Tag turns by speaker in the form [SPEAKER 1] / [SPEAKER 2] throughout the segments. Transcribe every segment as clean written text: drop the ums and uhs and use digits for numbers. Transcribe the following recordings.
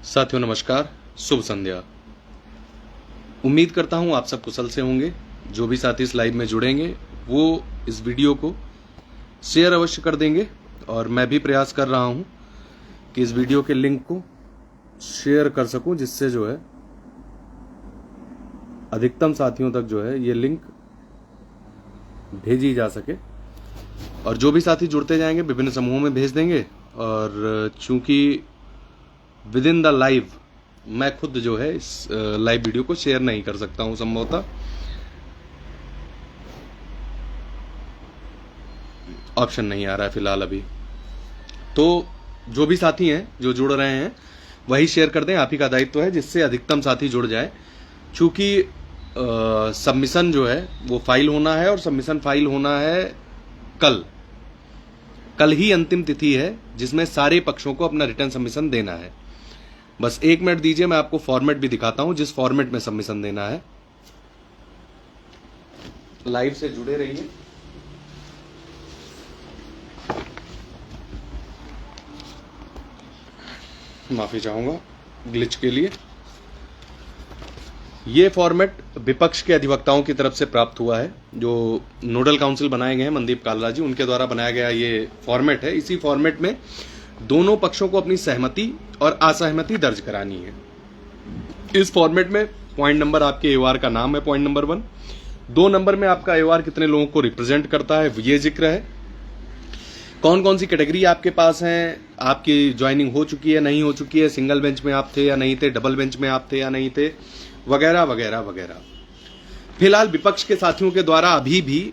[SPEAKER 1] साथियों नमस्कार, शुभ संध्या। उम्मीद करता हूं आप सब कुशल से होंगे। जो भी साथी इस लाइव में जुड़ेंगे वो इस वीडियो को शेयर अवश्य कर देंगे और मैं भी प्रयास कर रहा हूं कि इस वीडियो के लिंक को शेयर कर सकूं, जिससे जो है अधिकतम साथियों तक जो है ये लिंक भेजी जा सके। और जो भी साथी जुड़ते जाएंगे विभिन्न समूहों में भेज देंगे। और चूंकि विद इन द लाइव मैं खुद जो है इस लाइव वीडियो को शेयर नहीं कर सकता हूं संभवतः, ऑप्शन नहीं आ रहा है फिलहाल अभी। तो जो भी साथी हैं जो जुड़ रहे हैं वही शेयर कर दें, आप ही का दायित्व है, जिससे अधिकतम साथी जुड़ जाए। चूंकि सबमिशन जो है वो फाइल होना है और सबमिशन फाइल होना है कल ही अंतिम तिथि है जिसमें सारे पक्षों को अपना रिटर्न सबमिशन देना है। बस 1 मिनट दीजिए, मैं आपको फॉर्मेट भी दिखाता हूं जिस फॉर्मेट में सबमिशन देना है। लाइव से जुड़े रहिए। माफी चाहूंगा ग्लिच के लिए। ये फॉर्मेट विपक्ष के अधिवक्ताओं की तरफ से प्राप्त हुआ है। जो नोडल काउंसिल बनाए गए हैं मनदीप कालरा जी, उनके द्वारा बनाया गया ये फॉर्मेट है। इसी फॉर्मेट में दोनों पक्षों को अपनी सहमति और असहमति दर्ज करानी है। इस फॉर्मेट में पॉइंट नंबर आपके एओआर का नाम है, पॉइंट नंबर 1। 2 नंबर में आपका एओआर कितने लोगों को रिप्रेजेंट करता है ये जिक्र है। कौन कौन सी कैटेगरी आपके पास है, आपकी ज्वाइनिंग हो चुकी है नहीं हो चुकी है, सिंगल बेंच में आप थे या नहीं थे, डबल बेंच में आप थे या नहीं थे, वगैरह वगैरह वगैरह। फिलहाल विपक्ष के साथियों के द्वारा अभी भी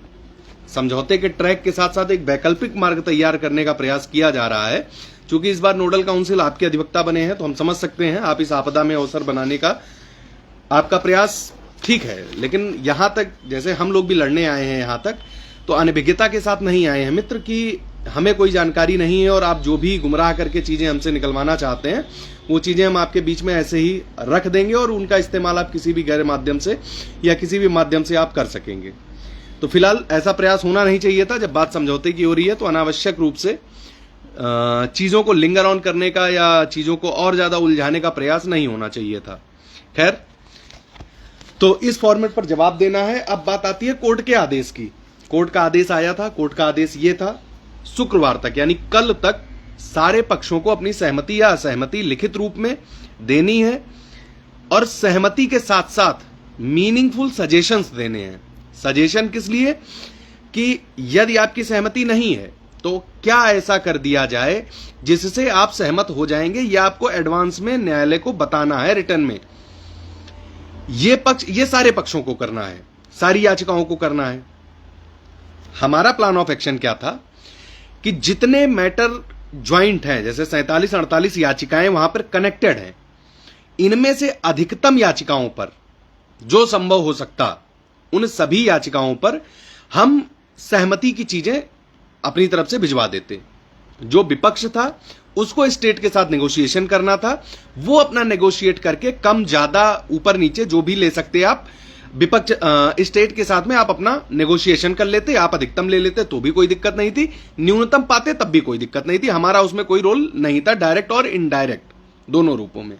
[SPEAKER 1] समझौते के ट्रैक के साथ साथ एक वैकल्पिक मार्ग तैयार करने का प्रयास किया जा रहा है। क्योंकि इस बार नोडल काउंसिल आपके अधिवक्ता बने हैं तो हम समझ सकते हैं आप इस आपदा में अवसर बनाने का आपका प्रयास ठीक है, लेकिन यहां तक जैसे हम लोग भी लड़ने आए हैं यहां तक, तो अनभिज्ञता के साथ नहीं आए हैं मित्र कि हमें कोई जानकारी नहीं है और आप जो भी गुमराह करके चीजें हमसे निकलवाना चाहते हैं वो चीजें हम आपके बीच में ऐसे ही रख देंगे और उनका इस्तेमाल आप किसी भी गैर माध्यम से या किसी भी माध्यम से आप कर सकेंगे। तो फिलहाल ऐसा प्रयास होना नहीं चाहिए था। जब बात समझौते की हो रही है तो अनावश्यक रूप से चीजों को लिंगर ऑन करने का या चीजों को और ज्यादा उलझाने का प्रयास नहीं होना चाहिए था। खैर, तो इस फॉर्मेट पर जवाब देना है। अब बात आती है कोर्ट के आदेश की। कोर्ट का आदेश आया था। कोर्ट का आदेश ये था शुक्रवार तक यानी कल तक सारे पक्षों को अपनी सहमति या असहमति लिखित रूप में देनी है और सहमति के साथ साथ मीनिंगफुल सजेशंस देने हैं। सजेशन किस लिए कि यदि आपकी सहमति नहीं है तो क्या ऐसा कर दिया जाए जिससे आप सहमत हो जाएंगे, या आपको एडवांस में न्यायालय को बताना है रिटर्न में। ये सारे पक्षों को करना है, सारी याचिकाओं को करना है। हमारा प्लान ऑफ एक्शन क्या था कि जितने मैटर ज्वाइंट हैं, जैसे 47-48 याचिकाएं वहां पर कनेक्टेड हैं, इनमें से अधिकतम याचिकाओं पर जो संभव हो सकता उन सभी याचिकाओं पर हम सहमति की चीजें अपनी तरफ से भिजवा देते। जो विपक्ष था उसको स्टेट के साथ नेगोशिएशन करना था, वो अपना नेगोशिएट करके कम ज्यादा ऊपर नीचे जो भी ले सकते आप विपक्ष स्टेट के साथ में आप अपना नेगोशिएशन कर लेते। आप अधिकतम ले लेते तो भी कोई दिक्कत नहीं थी, न्यूनतम पाते तब भी कोई दिक्कत नहीं थी। हमारा उसमें कोई रोल नहीं था, डायरेक्ट और इनडायरेक्ट दोनों रूपों में।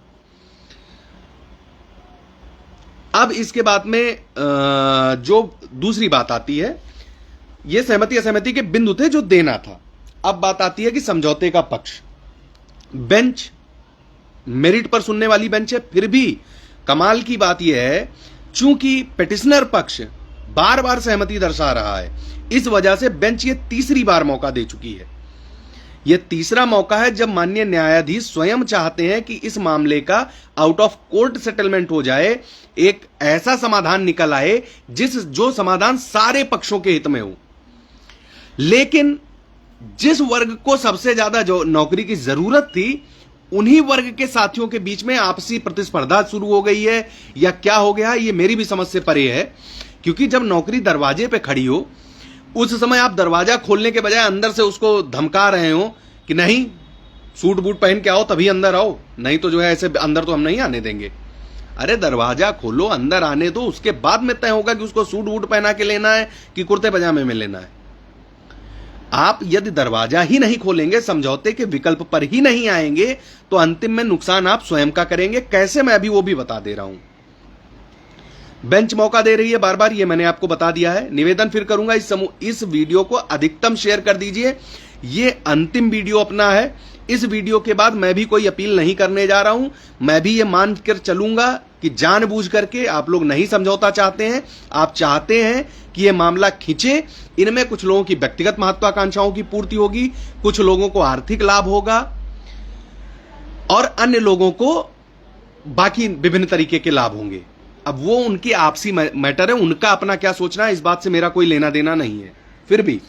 [SPEAKER 1] अब इसके बाद में जो दूसरी बात आती है, ये सहमति असहमति के बिंदु थे जो देना था। अब बात आती है कि समझौते का पक्ष। बेंच मेरिट पर सुनने वाली बेंच है, फिर भी कमाल की बात यह है चूंकि पिटिशनर पक्ष बार बार सहमति दर्शा रहा है, इस वजह से बेंच ये तीसरी बार मौका दे चुकी है। यह तीसरा मौका है जब माननीय न्यायाधीश स्वयं चाहते हैं कि इस मामले का आउट ऑफ कोर्ट सेटलमेंट हो जाए, एक ऐसा समाधान निकल आए जो समाधान सारे पक्षों के हित में हो। लेकिन जिस वर्ग को सबसे ज्यादा जो नौकरी की जरूरत थी, उन्हीं वर्ग के साथियों के बीच में आपसी प्रतिस्पर्धा शुरू हो गई है या क्या हो गया, ये मेरी भी समझ से परे है। क्योंकि जब नौकरी दरवाजे पे खड़ी हो उस समय आप दरवाजा खोलने के बजाय अंदर से उसको धमका रहे हो कि नहीं, सूट बूट पहन के आओ तभी अंदर आओ, नहीं तो जो है ऐसे अंदर तो हम नहीं आने देंगे। अरे दरवाजा खोलो, अंदर आने दो, उसके बाद में तय होगा कि उसको सूट बूट पहना के लेना है कि कुर्ते पजामे में लेना है। आप यदि दरवाजा ही नहीं खोलेंगे, समझौते के विकल्प पर ही नहीं आएंगे, तो अंतिम में नुकसान आप स्वयं का करेंगे। कैसे, मैं अभी वो भी बता दे रहा हूं। बेंच मौका दे रही है बार बार, ये मैंने आपको बता दिया है। निवेदन फिर करूंगा, इस वीडियो को अधिकतम शेयर कर दीजिए। ये अंतिम वीडियो अपना है। इस वीडियो के बाद मैं भी कोई अपील नहीं करने जा रहा हूं। मैं भी ये मानकर चलूंगा कि जानबूझ करके आप लोग नहीं समझौता चाहते हैं। आप चाहते हैं कि ये मामला खींचे। इनमें कुछ लोगों की व्यक्तिगत महत्वाकांक्षाओं की पूर्ति होगी, कुछ लोगों को आर्थिक लाभ होगा और अन्य लोगों को बाकी विभिन्न तरीके के लाभ होंगे। अब वो उनकी आपसी मैटर है, उनका अपना क्या सोचना है, इस बात से मेरा कोई लेना देना नहीं है। फिर भी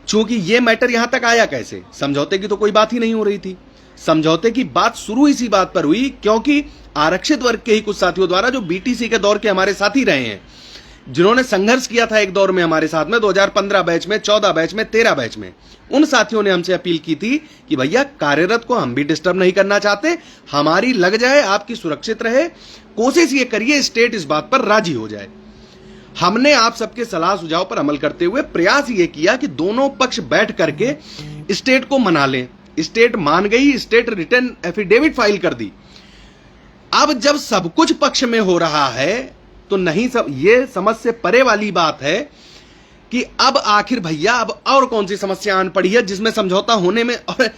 [SPEAKER 1] चूंकि ये मैटर यहां तक आया कैसे, समझौते की तो कोई बात ही नहीं हो रही थी। समझौते की बात शुरू इसी बात पर हुई क्योंकि आरक्षित वर्ग के ही कुछ साथियों द्वारा, जो बीटीसी के दौर के हमारे साथी रहे हैं, जिन्होंने संघर्ष किया था एक दौर में हमारे साथ में, 2015 बैच में, 14 बैच में, 13 बैच में, उन साथियों ने हमसे अपील की थी कि भैया कार्यरत को हम भी डिस्टर्ब नहीं करना चाहते, हमारी लग जाए, आपकी सुरक्षित रहे, कोशिश ये करिए स्टेट इस बात पर राजी हो जाए। हमने आप सबके सलाह सुझाव पर अमल करते हुए प्रयास ये किया कि दोनों पक्ष बैठ करके स्टेट को मना लें। स्टेट मान गई, स्टेट रिटर्न एफिडेविट फाइल कर दी। अब जब सब कुछ पक्ष में हो रहा है तो नहीं, सब ये समझ से परे वाली बात है कि अब आखिर भैया अब और कौन सी समस्या आन पड़ी है जिसमें समझौता होने में, और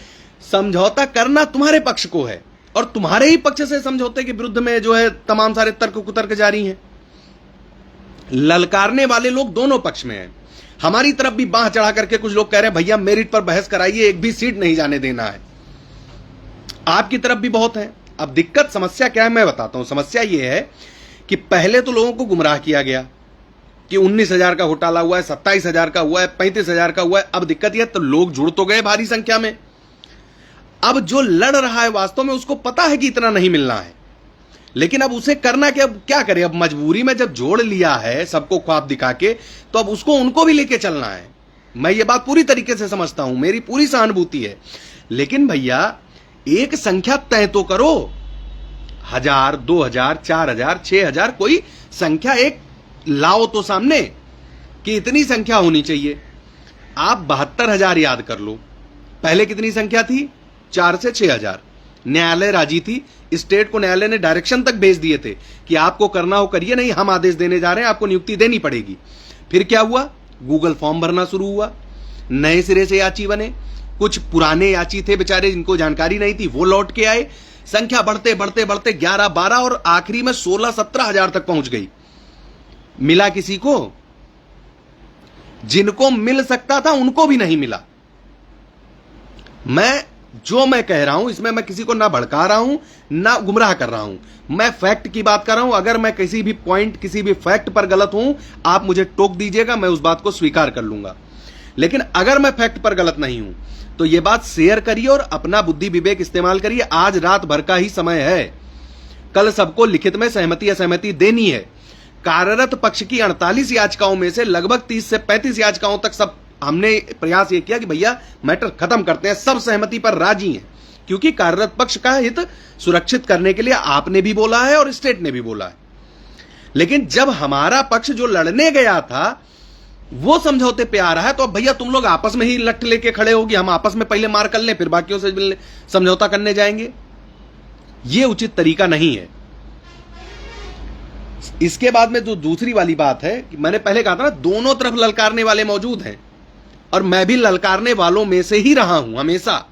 [SPEAKER 1] समझौता करना तुम्हारे पक्ष को है और तुम्हारे ही पक्ष से समझौते के विरुद्ध में जो है तमाम सारे तर्क कुतर्क जारी हैं। ललकारने वाले लोग दोनों पक्ष में हैं। हमारी तरफ भी बांह चढ़ा करके कुछ लोग कह रहे हैं भैया मेरिट पर बहस कराइए, एक भी सीट नहीं जाने देना है। आपकी तरफ भी बहुत है। अब दिक्कत, समस्या क्या है मैं बताता हूं। समस्या यह है कि पहले तो लोगों को गुमराह किया गया कि 19,000 का घोटाला हुआ है, 27,000 का हुआ है, 35,000 का हुआ है। अब दिक्कत यह, तो लोग जुड़ तो गए भारी संख्या में। अब जो लड़ रहा है वास्तव में उसको पता है कि इतना नहीं मिलना है, लेकिन अब उसे करना क्या करे। अब मजबूरी में जब जोड़ लिया है सबको ख्वाब दिखा के, तो अब उसको उनको भी लेके चलना है। मैं ये बात पूरी तरीके से समझता हूं, मेरी पूरी सहानुभूति है, लेकिन भैया एक संख्या तय तो करो। 1,000, 2,000, 4,000, 6,000, कोई संख्या एक लाओ तो सामने कि इतनी संख्या होनी चाहिए। आप 72,000 याद कर लो, पहले कितनी संख्या थी? 4 से 6,000। न्यायालय राजी थी, स्टेट को न्यायालय ने डायरेक्शन तक भेज दिए थे कि आपको करना हो करिए, नहीं हम आदेश देने जा रहे हैं, आपको नियुक्ति देनी पड़ेगी। फिर क्या हुआ? गूगल फॉर्म भरना शुरू हुआ, नए सिरे से याची बने, कुछ पुराने याची थे बेचारे जिनको जानकारी नहीं थी, वो लौट के आए। संख्या बढ़ते बढ़ते बढ़ते 11, 12 और आखिरी में 16, 17,000 तक पहुंच गई। मिला किसी को? जिनको मिल सकता था उनको भी नहीं मिला। मैं कह रहा हूं इसमें मैं किसी को ना भड़का रहा हूं ना गुमराह कर रहा हूं, मैं फैक्ट की बात कर रहा हूं। अगर मैं किसी भी पॉइंट, किसी भी फैक्ट पर गलत हूं, आप मुझे टोक दीजिएगा, मैं उस बात को स्वीकार कर लूंगा। लेकिन अगर मैं फैक्ट पर गलत नहीं हूं तो यह बात शेयर करिए और अपना बुद्धि विवेक इस्तेमाल करिए। आज रात भर का ही समय है, कल सबको लिखित में सहमति असहमति देनी है। कार्यरत पक्ष की 48 याचिकाओं में से लगभग 30 से 35 याचिकाओं तक सब हमने प्रयास ये किया कि भैया मैटर खत्म करते हैं, सब सहमति पर राजी हैं, क्योंकि कार्यरत पक्ष का हित सुरक्षित करने के लिए आपने भी बोला है और स्टेट ने भी बोला है। लेकिन जब हमारा पक्ष जो लड़ने गया था वो समझौते पे आ रहा है, तो अब भैया तुम लोग आपस में ही लट लेके खड़े होगी, हम आपस में पहले मार कर लें फिर बाकियों से समझौता करने जाएंगे, ये उचित तरीका नहीं है। इसके बाद में जो दूसरी वाली बात है कि मैंने पहले कहा था ना, दोनों तरफ ललकारने वाले मौजूद हैं और मैं भी ललकारने वालों में से ही रहा हूं हमेशा।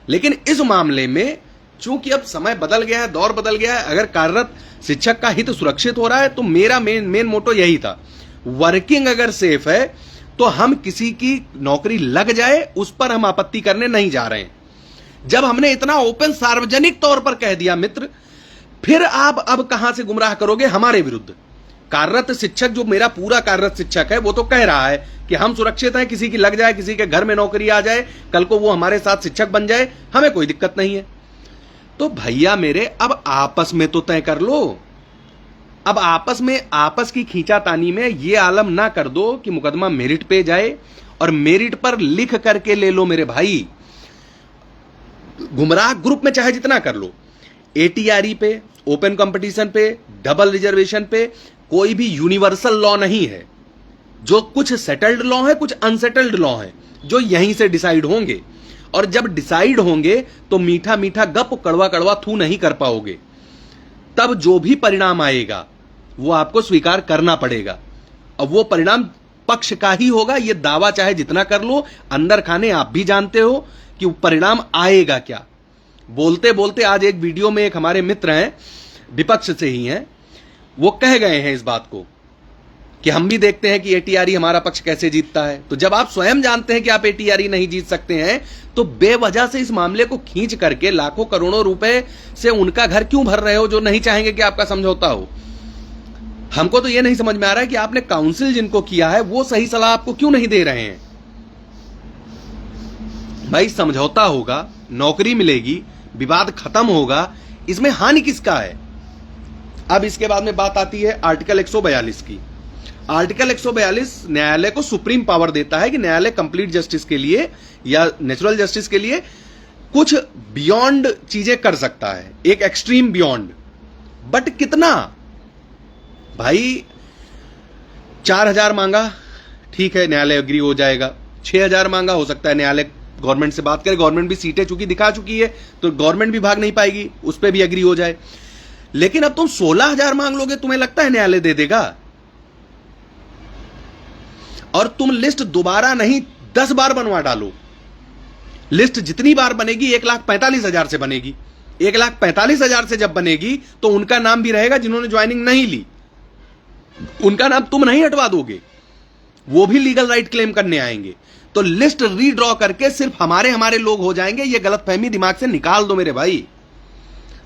[SPEAKER 1] लेकिन इस मामले में चूंकि अब समय बदल गया है, दौर बदल गया है, अगर कार्यरत शिक्षक का हित सुरक्षित हो रहा है तो मेरा मेन मोटो यही था, वर्किंग अगर सेफ है तो हम किसी की नौकरी लग जाए उस पर हम आपत्ति करने नहीं जा रहे हैं। जब हमने इतना ओपन सार्वजनिक तौर पर कह दिया मित्र, फिर आप अब कहां से गुमराह करोगे हमारे विरुद्ध। कार्यरत शिक्षक, जो मेरा पूरा कार्यरत शिक्षक है, वो तो कह रहा है कि हम सुरक्षित हैं, किसी की लग जाए, किसी के घर में नौकरी आ जाए, कल को वो हमारे साथ शिक्षक बन जाए, हमें कोई दिक्कत नहीं है। तो भैया मेरे, अब आपस में तो तय कर लो। अब आपस की खींचातानी में ये आलम ना कर दो कि मुकदमा मेरिट पे जाए और मेरिट पर लिख करके ले लो। मेरे भाई, गुमराह ग्रुप में चाहे जितना कर लो, एटीआरई पे, ओपन कंपटीशन पे, डबल रिजर्वेशन पे कोई भी यूनिवर्सल लॉ नहीं है। जो कुछ सेटल्ड लॉ है, कुछ अनसेटल्ड लॉ है, जो यहीं से डिसाइड होंगे। और जब डिसाइड होंगे तो मीठा मीठा गप कड़वा कड़वा थू नहीं कर पाओगे। तब जो भी परिणाम आएगा वो आपको स्वीकार करना पड़ेगा। अब वो परिणाम पक्ष का ही होगा, ये दावा चाहे जितना कर लो, अंदर खाने आप भी जानते हो कि परिणाम आएगा क्या। बोलते बोलते आज एक वीडियो में एक हमारे मित्र हैं, विपक्ष से ही हैं, वो कह गए हैं इस बात को कि हम भी देखते हैं कि एटीआरई हमारा पक्ष कैसे जीतता है। तो जब आप स्वयं जानते हैं कि आप एटीआरई नहीं जीत सकते हैं, तो बेवजह से इस मामले को खींच करके लाखों करोड़ों रुपए से उनका घर क्यों भर रहे हो, जो नहीं चाहेंगे कि आपका समझौता हो। हमको तो यह नहीं समझ में आ रहा है कि आपने काउंसिल जिनको किया है वो सही सलाह आपको क्यों नहीं दे रहे हैं। भाई समझौता होगा, नौकरी मिलेगी, विवाद खत्म होगा, इसमें हानि किसका है। अब इसके बाद में बात आती है आर्टिकल 142 की। आर्टिकल 142 न्यायालय को सुप्रीम पावर देता है कि न्यायालय कंप्लीट जस्टिस के लिए या नेचुरल जस्टिस के लिए कुछ बियॉन्ड चीजें कर सकता है, एक एक्सट्रीम बियॉन्ड। बट कितना भाई, 4000 मांगा, ठीक है, न्यायालय एग्री हो जाएगा। 6000 मांगा, हो सकता है न्यायालय गवर्नमेंट से बात करे, गवर्नमेंट भी सीटें चूंकि दिखा चुकी है तो गवर्नमेंट भी भाग नहीं पाएगी, उस पर भी एग्री हो जाए। लेकिन अब तुम 16000 मांग लोगे, तुम्हें लगता है न्यायालय दे देगा? और तुम लिस्ट दोबारा नहीं 10 बार बनवा डालो, लिस्ट जितनी बार बनेगी 1,45,000 से बनेगी। 1,45,000 से जब बनेगी तो उनका नाम भी रहेगा जिन्होंने ज्वाइनिंग नहीं ली, उनका नाम तुम नहीं हटवा दोगे, वो भी लीगल राइट क्लेम करने आएंगे। तो लिस्ट रीड्रॉ करके सिर्फ हमारे लोग हो जाएंगे, ये गलतफहमी दिमाग से निकाल दो मेरे भाई।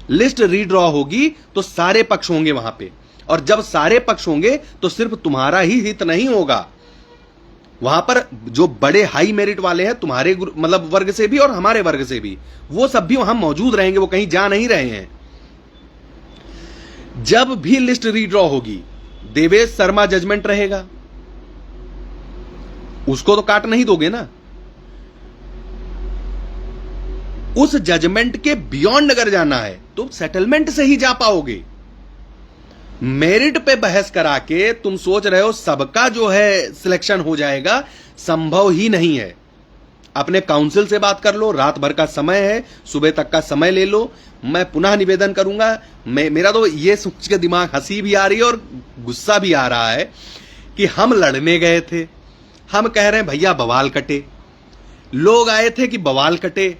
[SPEAKER 1] लिस्ट रीड्रॉ होगी तो सारे पक्ष होंगे वहां पे, और जब सारे पक्ष होंगे तो सिर्फ तुम्हारा ही हित नहीं होगा, वहां पर जो बड़े हाई मेरिट वाले हैं तुम्हारे मतलब वर्ग से भी और हमारे वर्ग से भी, वो सब भी वहां मौजूद रहेंगे, वो कहीं जा नहीं रहे हैं। जब भी लिस्ट रीड्रॉ होगी, देवेश शर्मा जजमेंट रहेगा, उसको तो काट नहीं दोगे ना। उस जजमेंट के बियॉन्ड अगर जाना है तो सेटलमेंट से ही जा पाओगे। मेरिट पे बहस करा के तुम सोच रहे हो सबका जो है सिलेक्शन हो जाएगा, संभव ही नहीं है। अपने काउंसिल से बात कर लो, रात भर का समय है, सुबह तक का समय ले लो। मैं पुनः निवेदन करूंगा, मेरा तो ये सोच के दिमाग हंसी भी आ रही है और गुस्सा भी आ रहा है कि हम लड़ने गए थे, हम कह रहे हैं भैया बवाल कटे, लोग आए थे कि बवाल कटे,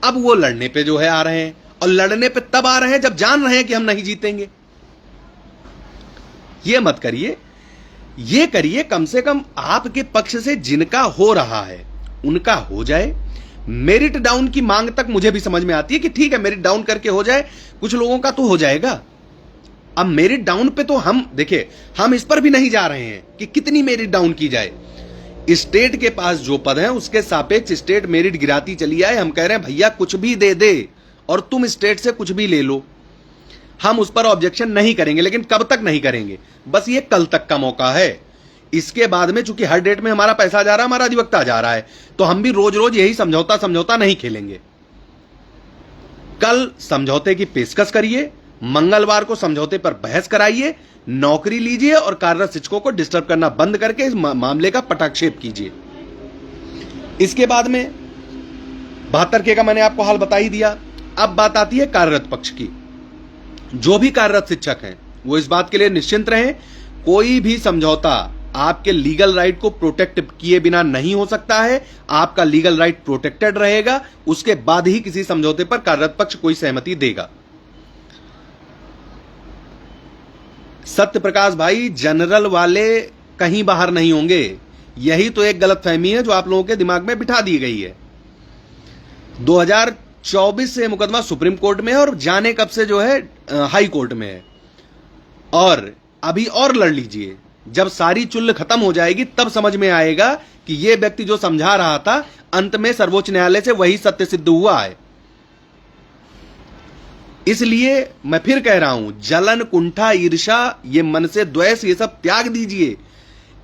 [SPEAKER 1] अब वो लड़ने पे जो है आ रहे हैं, और लड़ने पे तब आ रहे हैं जब जान रहे हैं कि हम नहीं जीतेंगे। ये मत करिए, ये करिए कम से कम आपके पक्ष से जिनका हो रहा है उनका हो जाए। मेरिट डाउन की मांग तक मुझे भी समझ में आती है कि ठीक है मेरिट डाउन करके हो जाए, कुछ लोगों का तो हो जाएगा। अब मेरिट डाउन पे तो हम देखिए, हम इस पर भी नहीं जा रहे हैं कि कितनी मेरिट डाउन की जाए। स्टेट के पास जो पद है उसके सापेक्ष स्टेट मेरिट गिराती चली आए। हम कह रहे हैं भैया कुछ भी दे दे और तुम स्टेट से कुछ भी ले लो, हम उस पर ऑब्जेक्शन नहीं करेंगे। लेकिन कब तक नहीं करेंगे, बस ये कल तक का मौका है। इसके बाद में चूंकि हर डेट में हमारा पैसा जा रहा है, हमारा अधिवक्ता जा रहा है, तो हम भी रोज रोज यही समझौता नहीं खेलेंगे। कल समझौते की पेशकश करिए, मंगलवार को समझौते पर बहस कराइए, नौकरी लीजिए और कार्यरत शिक्षकों को डिस्टर्ब करना बंद करके इस मामले का पटाक्षेप कीजिए। इसके बाद में 72K का मैंने आपको हाल बता ही दिया। अब बात आती है कार्यरत पक्ष की। जो भी कार्यरत शिक्षक हैं वो इस बात के लिए निश्चिंत रहें, कोई भी समझौता आपके लीगल राइट को प्रोटेक्ट किए बिना नहीं हो सकता है। आपका लीगल राइट प्रोटेक्टेड रहेगा, उसके बाद ही किसी समझौते पर कार्यरत पक्ष कोई सहमति देगा। सत्य प्रकाश भाई, जनरल वाले कहीं बाहर नहीं होंगे, यही तो एक गलतफहमी है जो आप लोगों के दिमाग में बिठा दी गई है। 2024 से मुकदमा सुप्रीम कोर्ट में है और जाने कब से जो है हाई कोर्ट में है, और अभी और लड़ लीजिए। जब सारी चुल्ल खत्म हो जाएगी तब समझ में आएगा कि यह व्यक्ति जो समझा रहा था अंत में सर्वोच्च न्यायालय से वही सत्य सिद्ध हुआ है। इसलिए मैं फिर कह रहा हूं, जलन, कुंठा, ईर्ष्या, ये मन से द्वेष, ये सब त्याग दीजिए।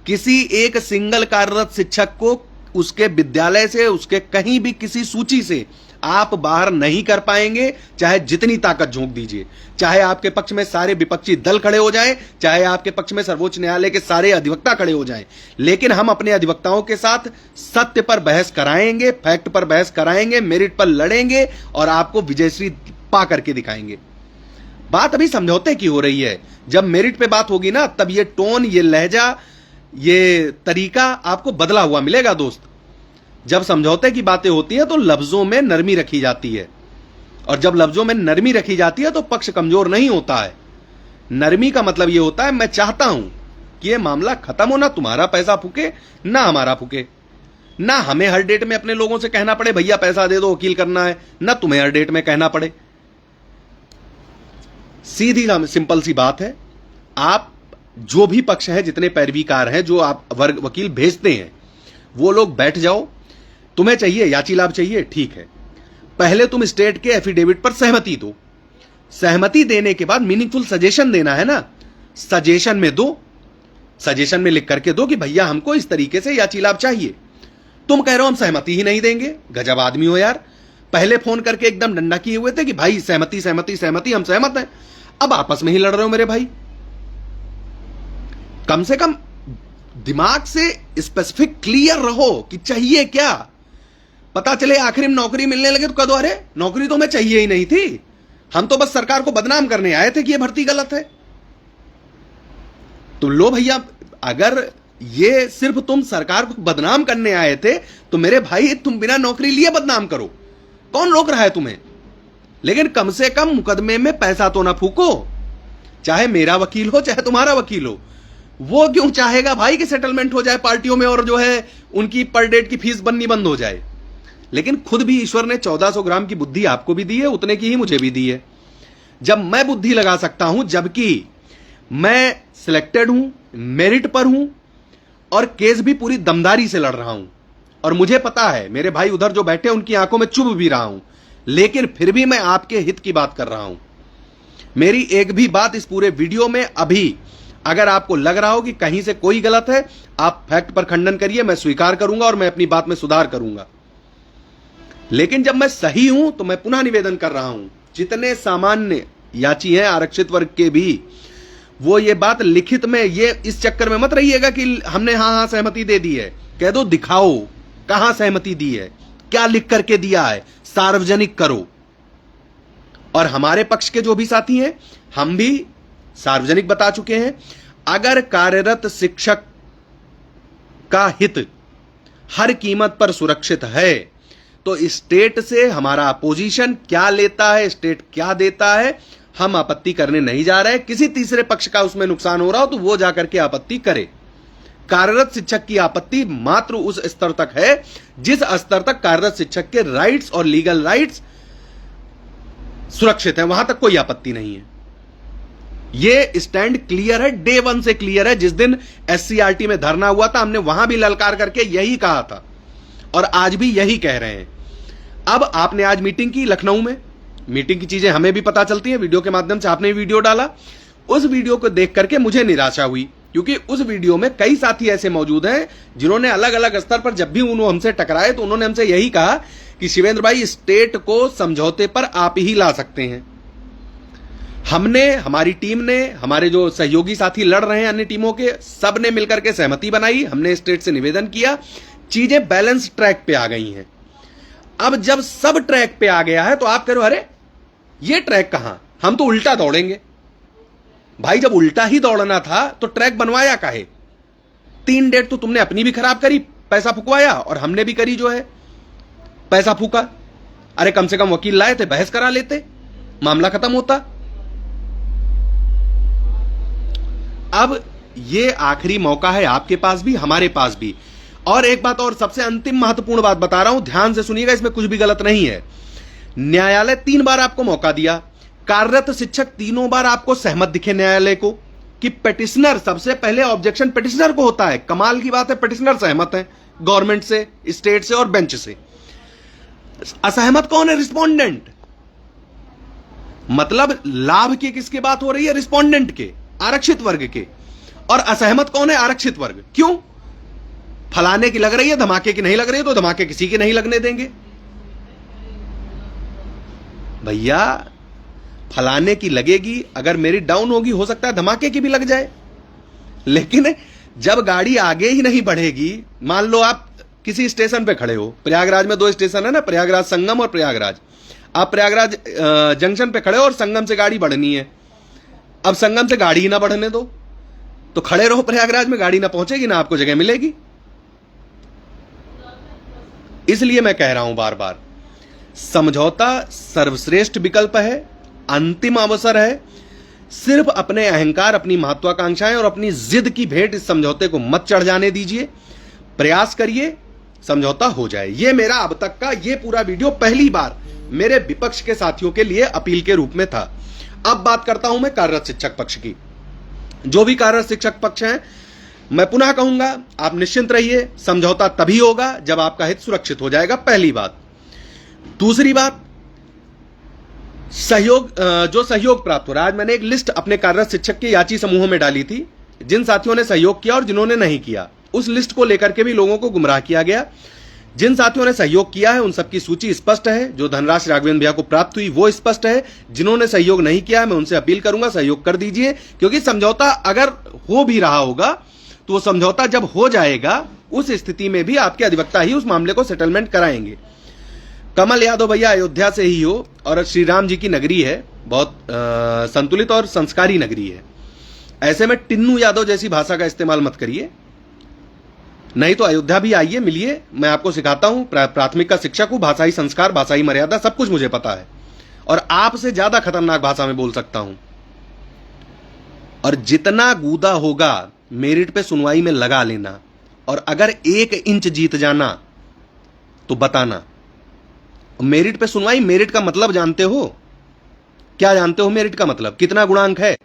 [SPEAKER 1] किसी एक सिंगल कार्यरत शिक्षक को उसके विद्यालय से, उसके कहीं भी किसी सूची से आप बाहर नहीं कर पाएंगे, चाहे जितनी ताकत झोंक दीजिए, चाहे आपके पक्ष में सारे विपक्षी दल खड़े हो जाएं, चाहे आपके पक्ष में सर्वोच्च न्यायालय के सारे अधिवक्ता खड़े हो जाएं, लेकिन हम अपने अधिवक्ताओं के साथ सत्य पर बहस कराएंगे, फैक्ट पर बहस कराएंगे, मेरिट पर लड़ेंगे और आपको विजयश्री पा करके दिखाएंगे। बात अभी समझौते की हो रही है, जब मेरिट पे बात होगी ना, तब ये टोन, ये लहजा, ये तरीका आपको बदला हुआ मिलेगा दोस्त। जब समझौते की बातें होती हैं तो लफ्जों में नरमी रखी जाती है, और जब लफ्जों में नरमी रखी जाती है तो पक्ष कमजोर नहीं होता है। नरमी का मतलब यह होता है, मैं चाहता हूं कि यह मामला खत्म हो, ना तुम्हारा पैसा फूके ना हमारा फूके, ना हमें हर डेट में अपने लोगों से कहना पड़े भैया पैसा दे दो वकील करना है, ना तुम्हें हर डेट में कहना पड़े। सीधी सिंपल सी बात है, आप जो भी पक्ष है, जितने पैरवीकार हैं, जो आप वर्ग वकील भेजते हैं, वो लोग बैठ जाओ, तुम्हें चाहिए याची लाभ चाहिए, ठीक है, पहले तुम स्टेट के एफिडेविट पर सहमति दो, सहमति देने के बाद मीनिंगफुल सजेशन देना है ना, सजेशन में दो, सजेशन में लिख करके दो कि भैया हमको इस तरीके से याची लाभ चाहिए। तुम कह रहे हो हम सहमति ही नहीं देंगे, गजब आदमी हो यार। पहले फोन करके एकदम डंडा किए हुए थे कि भाई सहमति सहमति सहमति, हम सहमत हैं, अब आपस में ही लड़ रहे हो मेरे भाई। कम से कम दिमाग से स्पेसिफिक क्लियर रहो कि चाहिए क्या। पता चले आखिरी में नौकरी मिलने लगे तो कह दो अरे नौकरी तो हमें चाहिए ही नहीं थी, हम तो बस सरकार को बदनाम करने आए थे कि यह भर्ती गलत है। तो लो भैया, अगर ये सिर्फ तुम सरकार को बदनाम करने आए थे तो मेरे भाई तुम बिना नौकरी लिए बदनाम करो, कौन रोक रहा है तुम्हें। लेकिन कम से कम मुकदमे में पैसा तो ना फूको, चाहे मेरा वकील हो चाहे तुम्हारा वकील हो। वो क्यों चाहेगा भाई कि सेटलमेंट हो जाए पार्टियों में और जो है उनकी पर डेट की फीस बननी बंद हो जाए। लेकिन खुद भी ईश्वर ने 1400 ग्राम की बुद्धि आपको भी दी है, उतने की ही मुझे भी दी है। जब मैं बुद्धि लगा सकता हूं, जबकि मैं सिलेक्टेड हूं, मेरिट पर हूं और केस भी पूरी दमदारी से लड़ रहा हूं, और मुझे पता है मेरे भाई उधर जो बैठे उनकी आंखों में चुभ भी रहा हूं, लेकिन फिर भी मैं आपके हित की बात कर रहा हूं। मेरी एक भी बात इस पूरे वीडियो में अभी अगर आपको लग रहा हो कि कहीं से कोई गलत है, आप फैक्ट पर खंडन करिए, मैं स्वीकार करूंगा और मैं अपनी बात में सुधार करूंगा। लेकिन जब मैं सही हूं तो मैं पुनः निवेदन कर रहा हूं, जितने सामान्य याची हैं आरक्षित वर्ग के भी, वो ये बात लिखित में, ये इस चक्कर में मत रहिएगा कि हमने हां सहमति दे दी है। कह दो दिखाओ कहां सहमति दी है, क्या लिख करके दिया है, सार्वजनिक करो। और हमारे पक्ष के जो भी साथी हैं, हम भी सार्वजनिक बता चुके हैं, अगर कार्यरत शिक्षक का हित हर कीमत पर सुरक्षित है तो स्टेट से हमारा अपोजिशन क्या लेता है, स्टेट क्या देता है, हम आपत्ति करने नहीं जा रहे। किसी तीसरे पक्ष का उसमें नुकसान हो रहा हो तो वो जाकर के आपत्ति करे। कार्यरत शिक्षक की आपत्ति मात्र उस स्तर तक है जिस स्तर तक कार्यरत शिक्षक के राइट्स और लीगल राइट्स सुरक्षित हैं, वहां तक कोई आपत्ति नहीं है। ये स्टैंड क्लियर है, डे वन से क्लियर है। जिस दिन एससीईआरटी में धरना हुआ था, हमने वहां भी ललकार करके यही कहा था और आज भी यही कह रहे हैं। अब आपने आज मीटिंग की लखनऊ में, मीटिंग की चीजें हमें भी पता चलती हैं, वीडियो के माध्यम से आपने वीडियो डाला। उस वीडियो को देख करके मुझे निराशा हुई, क्योंकि उस वीडियो में कई साथी ऐसे मौजूद हैं जिन्होंने अलग अलग स्तर पर, जब भी उन्होंने हमसे टकराए तो उन्होंने हमसे यही कहा कि शिवेंद्र भाई स्टेट को समझौते पर आप ही ला सकते हैं। हमने, हमारी टीम ने, हमारे जो सहयोगी साथी लड़ रहे हैं अन्य टीमों के, सब ने मिलकर के सहमति बनाई, हमने स्टेट से निवेदन किया, चीजें बैलेंस ट्रैक पे आ गई हैं। अब जब सब ट्रैक पे आ गया है तो आप कह रहे हो अरे ये ट्रैक कहां, हम तो उल्टा दौड़ेंगे। भाई जब उल्टा ही दौड़ना था तो ट्रैक बनवाया काहे। 3 डेट तो तुमने अपनी भी खराब करी, पैसा फुकवाया, और हमने भी करी जो है पैसा फूका। अरे कम से कम वकील लाए थे, बहस करा लेते, मामला खत्म होता। अब ये आखिरी मौका है आपके पास भी, हमारे पास भी। और एक बात और, सबसे अंतिम महत्वपूर्ण बात बता रहा हूं, ध्यान से सुनिएगा, इसमें कुछ भी गलत नहीं है। न्यायालय 3 बार आपको मौका दिया, कार्यरत शिक्षक 3 बार आपको सहमत दिखे न्यायालय को कि पेटिशनर, सबसे पहले ऑब्जेक्शन पेटिशनर को होता है। कमाल की बात है, पेटिशनर सहमत है गवर्नमेंट से, स्टेट से और बेंच से। असहमत कौन है? रिस्पोंडेंट। मतलब लाभ की किसकी बात हो रही है? रिस्पोंडेंट के, आरक्षित वर्ग के। और असहमत कौन है? आरक्षित वर्ग। क्यों? फलाने की लग रही है, धमाके की नहीं लग रही है, तो धमाके किसी की नहीं लगने देंगे। भैया फलाने की लगेगी, अगर मेरी डाउन होगी हो सकता है धमाके की भी लग जाए, लेकिन जब गाड़ी आगे ही नहीं बढ़ेगी, मान लो आप किसी स्टेशन पे खड़े हो, प्रयागराज में 2 स्टेशन है ना, प्रयागराज संगम और प्रयागराज, आप प्रयागराज जंक्शन पे खड़े हो और संगम से गाड़ी बढ़नी है। अब संगम से गाड़ी ही ना बढ़ने दो तो खड़े रहो प्रयागराज में, गाड़ी ना पहुंचेगी ना आपको जगह मिलेगी। इसलिए मैं कह रहा हूं बार बार, समझौता सर्वश्रेष्ठ विकल्प है, अंतिम अवसर है। सिर्फ अपने अहंकार, अपनी महत्वाकांक्षाएं और अपनी जिद की भेंट इस समझौते को मत चढ़ जाने दीजिए। प्रयास करिए, समझौता हो जाए। यह मेरा अब तक का ये पूरा वीडियो पहली बार मेरे विपक्ष के साथियों के लिए अपील के रूप में था। अब बात करता हूं मैं कार्यरत शिक्षक पक्ष की। जो भी कार्यरत शिक्षक पक्ष हैं, मैं पुनः कहूंगा, आप निश्चिंत रहिए, समझौता तभी होगा जब आपका हित सुरक्षित हो जाएगा, पहली बात। दूसरी बात, सहयोग, जो सहयोग प्राप्त हो रहा है। आज मैंने एक लिस्ट अपने कार्यरत शिक्षक के याची समूहों में डाली थी, जिन साथियों ने सहयोग किया और जिन्होंने नहीं किया। उस लिस्ट को लेकर के भी लोगों को गुमराह किया गया। जिन साथियों ने सहयोग किया है उन सबकी सूची स्पष्ट है, जो धनराशि राघवेंद्र भैया को प्राप्त हुई वो स्पष्ट है। जिन्होंने सहयोग नहीं किया है, मैं उनसे अपील करूंगा सहयोग कर दीजिए, क्योंकि समझौता अगर हो भी रहा होगा तो वो समझौता जब हो जाएगा उस स्थिति में भी आपके अधिवक्ता ही उस मामले को सेटलमेंट कराएंगे। कमल यादव भैया अयोध्या से ही हो और श्री राम जी की नगरी है, बहुत संतुलित और संस्कारी नगरी है। ऐसे में टिन्नू यादव जैसी भाषा का इस्तेमाल मत करिए, नहीं तो अयोध्या भी आइए, मिलिए, मैं आपको सिखाता हूं। प्राथमिक का शिक्षक हूं, भाषाई संस्कार, भाषाई मर्यादा सब कुछ मुझे पता है और आपसे ज्यादा खतरनाक भाषा में बोल सकता हूं। और जितना गूदा होगा मेरिट पे सुनवाई में लगा लेना, और अगर 1 इंच जीत जाना तो बताना। मेरिट पे सुनवाई, मेरिट का मतलब जानते हो? क्या जानते हो मेरिट का मतलब? कितना गुणांक है?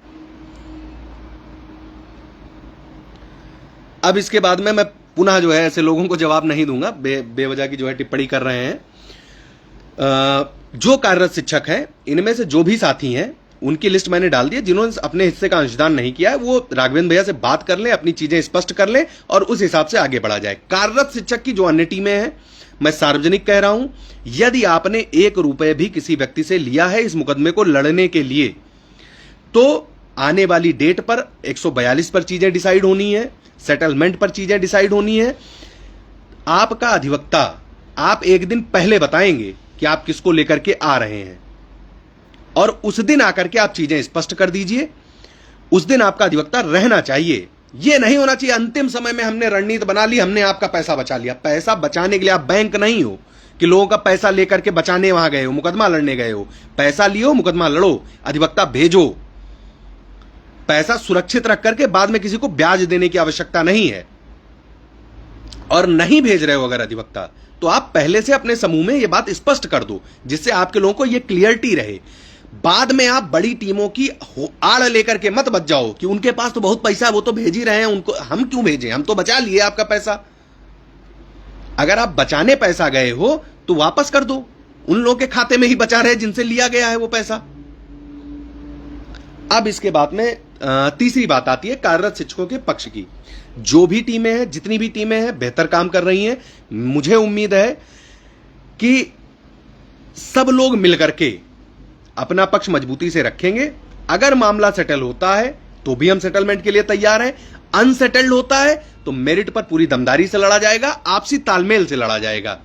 [SPEAKER 1] अब इसके बाद में मैं पुनः जो है ऐसे लोगों को जवाब नहीं दूंगा बेवजह की जो है टिप्पणी कर रहे हैं। जो कार्यरत शिक्षक हैं, इनमें से जो भी साथी हैं उनकी लिस्ट मैंने डाल दी है। जिन्होंने अपने हिस्से का अंशदान नहीं किया है वो राघवेंद्र भैया से बात कर लें, अपनी चीजें स्पष्ट कर लें और उस हिसाब से आगे बढ़ा जाए। कार्यरत शिक्षक की जो अन्य टीमें हैं, मैं सार्वजनिक कह रहा हूं, यदि आपने 1 रुपए भी किसी व्यक्ति से लिया है इस मुकदमे को लड़ने के लिए, तो आने वाली डेट पर 142 पर चीजें डिसाइड होनी है, सेटलमेंट पर चीजें डिसाइड होनी है। आपका अधिवक्ता, आप 1 दिन पहले बताएंगे कि आप किसको लेकर के आ रहे हैं और उस दिन आकर के आप चीजें स्पष्ट कर दीजिए। उस दिन आपका अधिवक्ता रहना चाहिए। यह नहीं होना चाहिए अंतिम समय में हमने रणनीति बना ली, हमने आपका पैसा बचा लिया। पैसा बचाने के लिए आप बैंक नहीं हो कि लोगों का पैसा लेकर के बचाने वहां गए हो, मुकदमा लड़ने गए हो। पैसा लियो, मुकदमा लड़ो, अधिवक्ता भेजो। पैसा सुरक्षित रख करके बाद में किसी को ब्याज देने की आवश्यकता नहीं है। और नहीं भेज रहे हो अगर अधिवक्ता, तो आप पहले से अपने समूह में यह बात स्पष्ट कर दो, जिससे आपके लोगों को यह क्लियरिटी रहे। बाद में आप बड़ी टीमों की आड़ लेकर के मत बच जाओ कि उनके पास तो बहुत पैसा है, वो तो भेज ही रहे हैं, उनको हम क्यों भेजें, हम तो बचा लिए आपका पैसा। अगर आप बचाने पैसा गए हो तो वापस कर दो, उन लोगों के खाते में ही बचा रहे जिनसे लिया गया है वो पैसा। अब इसके बाद में तीसरी बात आती है कार्यरत शिक्षकों के पक्ष की। जो भी टीमें हैं, जितनी भी टीमें हैं, बेहतर काम कर रही हैं। मुझे उम्मीद है कि सब लोग मिलकर के अपना पक्ष मजबूती से रखेंगे। अगर मामला सेटल होता है तो भी हम सेटलमेंट के लिए तैयार हैं, अनसेटल्ड होता है तो मेरिट पर पूरी दमदारी से लड़ा जाएगा, आपसी तालमेल से लड़ा जाएगा।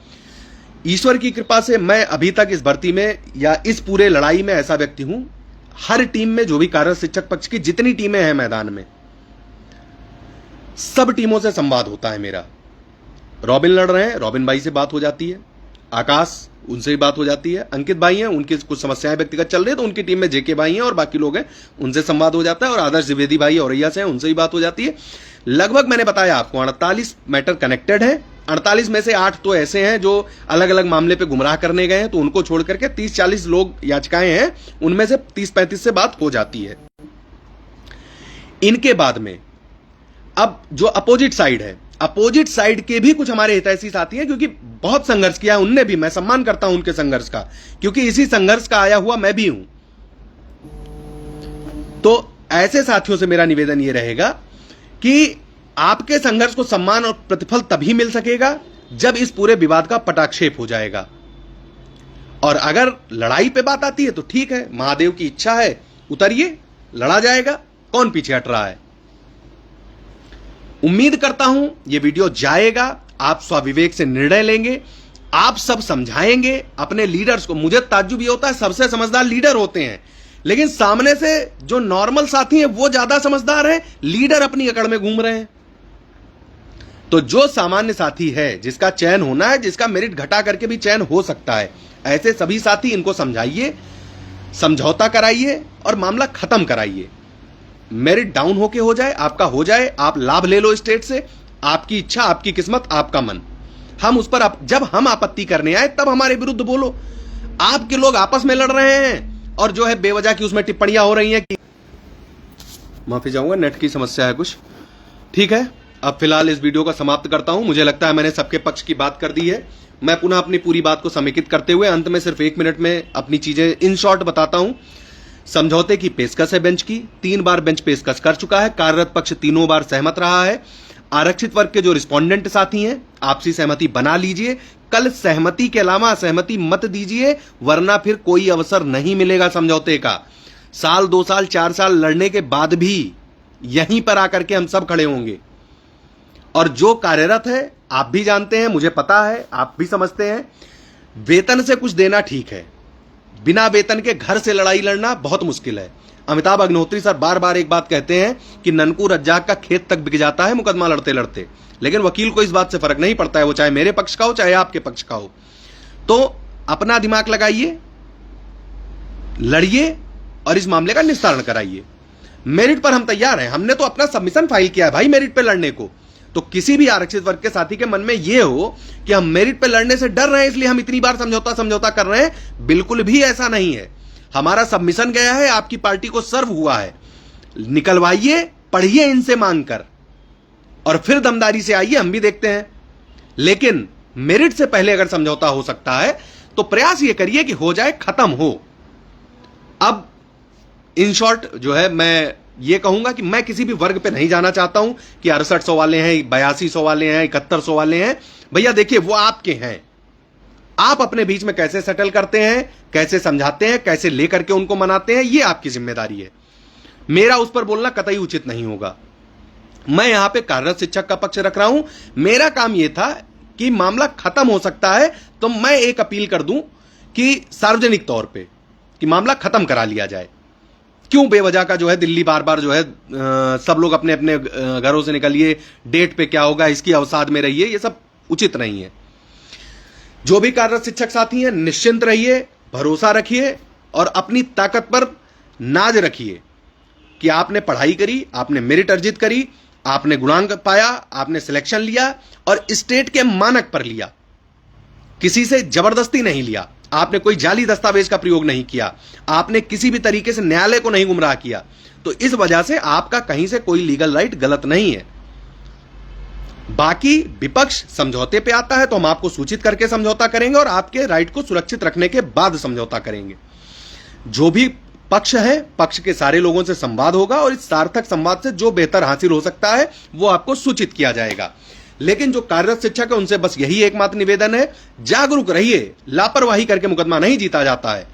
[SPEAKER 1] ईश्वर की कृपा से मैं अभी तक इस भर्ती में या इस पूरे लड़ाई में ऐसा व्यक्ति हूं, हर टीम में जो भी कार्यरत शिक्षक पक्ष की जितनी टीमें हैं मैदान में, सब टीमों से संवाद होता है मेरा। रॉबिन लड़ रहे हैं, रॉबिन भाई से बात हो जाती है, आकाश उनसे भी बात हो जाती है, अंकित भाई हैं, उनकी कुछ समस्याएं व्यक्तिगत चल रही है तो उनकी टीम में जेके भाई हैं और बाकी लोग हैं, उनसे संवाद हो जाता है। और आदर्श द्विवेदी भाई औरैया से हैं, उनसे भी बात हो जाती है। लगभग मैंने बताया आपको 48 मैटर कनेक्टेड है। 48 में से 8 तो ऐसे हैं जो अलग अलग मामले पे गुमराह करने गए हैं, तो उनको छोड़ करके 30-40 लोग याचिकाएं हैं, उनमें से 30-35 से बात हो जाती है। इनके बाद में अब जो अपोजिट साइड है, अपोजिट साइड के भी कुछ हमारे हितैषी साथी हैं, क्योंकि बहुत संघर्ष किया है उनने भी, मैं सम्मान करता हूं उनके संघर्ष का, क्योंकि इसी संघर्ष का आया हुआ मैं भी हूं। तो ऐसे साथियों से मेरा निवेदन यह रहेगा कि आपके संघर्ष को सम्मान और प्रतिफल तभी मिल सकेगा जब इस पूरे विवाद का पटाक्षेप हो जाएगा। और अगर लड़ाई पे बात आती है तो ठीक है, महादेव की इच्छा है, उतरिए, लड़ा जाएगा, कौन पीछे हट रहा है। उम्मीद करता हूं ये वीडियो जाएगा, आप स्वविवेक से निर्णय लेंगे, आप सब समझाएंगे अपने लीडर्स को। मुझे ताज्जुब ये होता है, सबसे समझदार लीडर होते हैं, लेकिन सामने से जो नॉर्मल साथी हैं वो ज्यादा समझदार हैं, लीडर अपनी अकड़ में घूम रहे हैं। तो जो सामान्य साथी है, जिसका चयन होना है, जिसका मेरिट घटा करके भी चयन हो सकता है, ऐसे सभी साथी, इनको समझाइए, समझौता कराइए और मामला खत्म कराइए। मेरिट डाउन होके हो जाए, आपका हो जाए, आप लाभ ले लो स्टेट से, आपकी इच्छा, आपकी किस्मत, आपका मन। हम उस पर जब हम आपत्ति करने आए तब हमारे विरुद्ध बोलो। आपके लोग आपस में लड़ रहे हैं और जो है बेवजह की उसमें टिप्पणियां हो रही हैं कि माफी चाहूंगा, नेट की समस्या है कुछ। ठीक है, अब फिलहाल इस वीडियो को समाप्त करता हूं। मुझे लगता है मैंने सबके पक्ष की बात कर दी है। मैं पुनः अपनी पूरी बात को समेकित करते हुए अंत में सिर्फ 1 मिनट में अपनी चीजें इन शॉर्ट बताता हूं। समझौते की पेशकश है बेंच की, 3 बार बेंच पेशकश कर चुका है, कार्यरत पक्ष 3 बार सहमत रहा है। आरक्षित वर्ग के जो रिस्पोंडेंट साथी हैं, आपसी सहमति बना लीजिए, कल सहमति के अलावा असहमति मत दीजिए, वरना फिर कोई अवसर नहीं मिलेगा समझौते का। साल 2 साल 4 साल लड़ने के बाद भी यहीं पर आकर के हम सब खड़े होंगे। और जो कार्यरत है, आप भी जानते हैं, मुझे पता है, आप भी समझते हैं, वेतन से कुछ देना ठीक है, बिना वेतन के घर से लड़ाई लड़ना बहुत मुश्किल है। अमिताभ अग्निहोत्री सर बार बार एक बात कहते हैं कि ननकू रज्जाक का खेत तक बिक जाता है मुकदमा लड़ते लड़ते, लेकिन वकील को इस बात से फर्क नहीं पड़ता है, वो चाहे मेरे पक्ष का हो चाहे आपके पक्ष का हो। तो अपना दिमाग लगाइए, लड़िए और इस मामले का निस्तारण कराइए। मेरिट पर हम तैयार हैं, हमने तो अपना सबमिशन फाइल किया है भाई मेरिट पे लड़ने को। तो किसी भी आरक्षित वर्ग के साथी के मन में यह हो कि हम मेरिट पे लड़ने से डर रहे हैं इसलिए हम इतनी बार समझौता कर रहे हैं, बिल्कुल भी ऐसा नहीं है। हमारा सबमिशन गया है, आपकी पार्टी को सर्व हुआ है, निकलवाइए, पढ़िए इनसे मांगकर और फिर दमदारी से आइए, हम भी देखते हैं। लेकिन मेरिट से पहले अगर समझौता हो सकता है तो प्रयास ये करिए कि हो जाए, खत्म हो। अब इन शॉर्ट जो है मैं ये कहूंगा कि मैं किसी भी वर्ग पे नहीं जाना चाहता हूं कि 6800 वाले हैं, 8200 वाले हैं, 7100 वाले हैं। भैया देखिए, वो आपके हैं, आप अपने बीच में कैसे सेटल करते हैं, कैसे समझाते हैं, कैसे लेकर के उनको मनाते हैं, ये आपकी जिम्मेदारी है। मेरा उस पर बोलना कतई उचित नहीं होगा। मैं यहां पे कार्यरत शिक्षक का पक्ष रख रहा हूं। मेरा काम यह था कि मामला खत्म हो सकता है तो मैं एक अपील कर दूं कि सार्वजनिक तौर पे कि मामला खत्म करा लिया जाए। क्यों बेवजह का जो है दिल्ली बार बार जो है सब लोग अपने अपने घरों से निकलिए, डेट पे क्या होगा इसकी अवसाद में रहिए, ये सब उचित नहीं है। जो भी कार्यरत शिक्षक साथी हैं, निश्चिंत रहिए, भरोसा रखिए और अपनी ताकत पर नाज रखिए कि आपने पढ़ाई करी, आपने मेरिट अर्जित करी, आपने गुणांक पाया, आपने सिलेक्शन लिया और स्टेट के मानक पर लिया, किसी से जबरदस्ती नहीं लिया, आपने कोई जाली दस्तावेज का प्रयोग नहीं किया, आपने किसी भी तरीके से न्यायालय को नहीं गुमराह किया। तो इस वजह से आपका कहीं से कोई लीगल राइट गलत नहीं है। बाकी विपक्ष समझौते पे आता है तो हम आपको सूचित करके समझौता करेंगे और आपके राइट को सुरक्षित रखने के बाद समझौता करेंगे। जो भी पक्ष है, पक्ष के सारे लोगों से संवाद होगा और इस सार्थक संवाद से जो बेहतर हासिल हो सकता है वो आपको सूचित किया जाएगा। लेकिन जो कार्यरत शिक्षक है उनसे बस यही एकमात्र निवेदन है, जागरूक रहिए, लापरवाही करके मुकदमा नहीं जीता जाता है।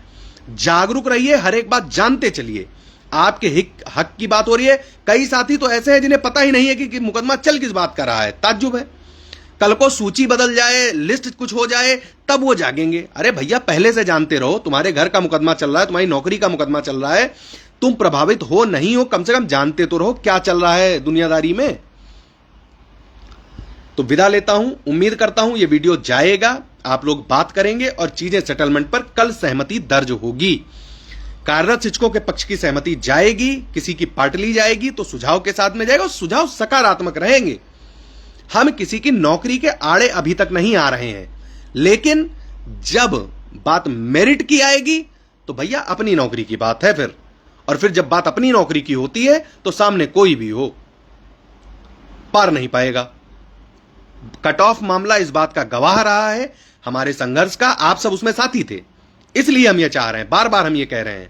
[SPEAKER 1] जागरूक रहिए, हर एक बात जानते चलिए। आपके हक की बात हो रही है, कई साथी तो ऐसे हैं जिन्हें पता ही नहीं है कि मुकदमा चल किस बात का रहा है। ताज्जुब है, कल को सूची बदल जाए, लिस्ट कुछ हो जाए, तब वो जागेंगे। अरे भैया पहले से जानते रहो, तुम्हारे घर का मुकदमा चल रहा है, तुम्हारी नौकरी का मुकदमा चल रहा है, तुम प्रभावित हो नहीं हो, कम से कम जानते तो रहो क्या चल रहा है दुनियादारी में। तो विदा लेता हूं, उम्मीद करता हूं ये वीडियो जाएगा, आप लोग बात करेंगे और चीजें सेटलमेंट पर कल सहमति दर्ज होगी। कार्यरत शिक्षकों के पक्ष की सहमति जाएगी, किसी की पार्ट ली जाएगी तो सुझाव के साथ में जाएगा और सुझाव सकारात्मक रहेंगे। हम किसी की नौकरी के आड़े अभी तक नहीं आ रहे हैं, लेकिन जब बात मेरिट की आएगी तो भैया अपनी नौकरी की बात है फिर, और फिर जब बात अपनी नौकरी की होती है तो सामने कोई भी हो पार नहीं पाएगा। कट ऑफ मामला इस बात का गवाह रहा है हमारे संघर्ष का, आप सब उसमें साथी थे, इसलिए हम ये चाह रहे हैं, बार बार हम ये कह रहे हैं,